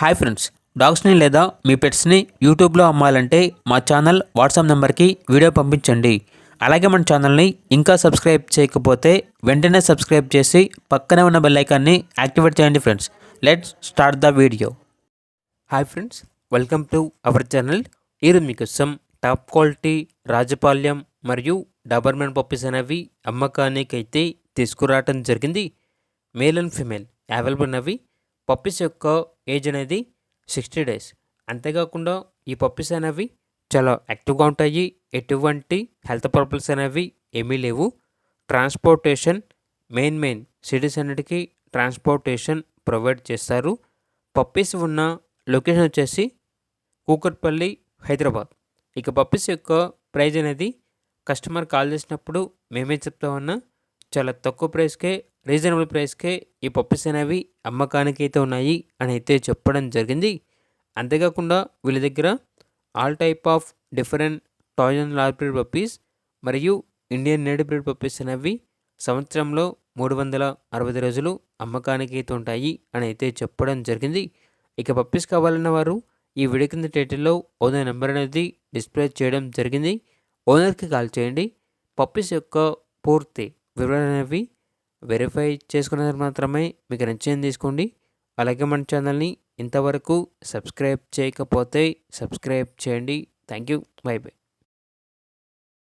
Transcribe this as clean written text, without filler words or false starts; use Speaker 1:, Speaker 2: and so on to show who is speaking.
Speaker 1: Hi friends, డాగ్స్ని లేదా మీ పెట్స్ని యూట్యూబ్లో అమ్మాలంటే మా ఛానల్ వాట్సాప్ నెంబర్కి వీడియో పంపించండి. అలాగే మన ఛానల్ని ఇంకా సబ్స్క్రైబ్ చేయకపోతే వెంటనే సబ్స్క్రైబ్ చేసి పక్కనే ఉన్న బెల్ ఐకాన్ని యాక్టివేట్ చేయండి friends. Let's start the video. Hi friends, welcome to our channel. ఈరోజు మీకోసం టాప్ క్వాలిటీ రాజపాల్యం మరియు డాబర్మెన్ పప్పీస్ అనేవి అమ్మకానికి అయితే తీసుకురావడం జరిగింది. మేల్ అండ్ ఫిమేల్ అవైలబుల్ ఉన్నవి. పప్పీస్ యొక్క ఏజ్ అనేది 60 డేస్. అంతేకాకుండా ఈ పప్పీస్ అనేవి చాలా యాక్టివ్గా ఉంటాయి. ఎటువంటి హెల్త్ ప్రాబ్లమ్స్ అనేవి ఏమీ లేవు. ట్రాన్స్పోర్టేషన్ మెయిన్ సిటీస్ అన్నిటికీ ట్రాన్స్పోర్టేషన్ ప్రొవైడ్ చేస్తారు. పప్పీస్ ఉన్న లొకేషన్ వచ్చేసి కూకట్పల్లి, హైదరాబాద్. ఇక పప్పీస్ యొక్క ప్రైజ్ అనేది కస్టమర్ కాల్ చేసినప్పుడు మేమే చెప్తామన్నా చాలా తక్కువ ప్రైస్కే, రీజనబుల్ ప్రైస్కే ఈ పప్పీస్ అనేవి అమ్మకానికి అయితే ఉన్నాయి అని అయితే చెప్పడం జరిగింది. అంతేకాకుండా వీళ్ళ దగ్గర all type of different toy and large breed puppies మరియు ఇండియన్ నేటివ్ బ్రీడ్ పప్పీస్ అనేవి సంవత్సరంలో 365 రోజులు అమ్మకానికి అయితే ఉంటాయి అని అయితే చెప్పడం జరిగింది. ఇక పప్పీస్ కావాలన్న వారు ఈ వీడియో కింద టైటిల్లో ఓనర్ నెంబర్ అనేది డిస్ప్లే చేయడం జరిగింది. ఓనర్కి కాల్ చేయండి. పప్పీస్ యొక్క పూర్తి వివరాలు అనేవి వెరిఫై చేసుకున్న తర్వాత మాత్రమే మీకు నచ్చింది తీసుకోండి. అలాగే మన ఛానల్ని ఇంతవరకు సబ్స్క్రైబ్ చేయకపోతే సబ్స్క్రైబ్ చేయండి. Thank you. By by.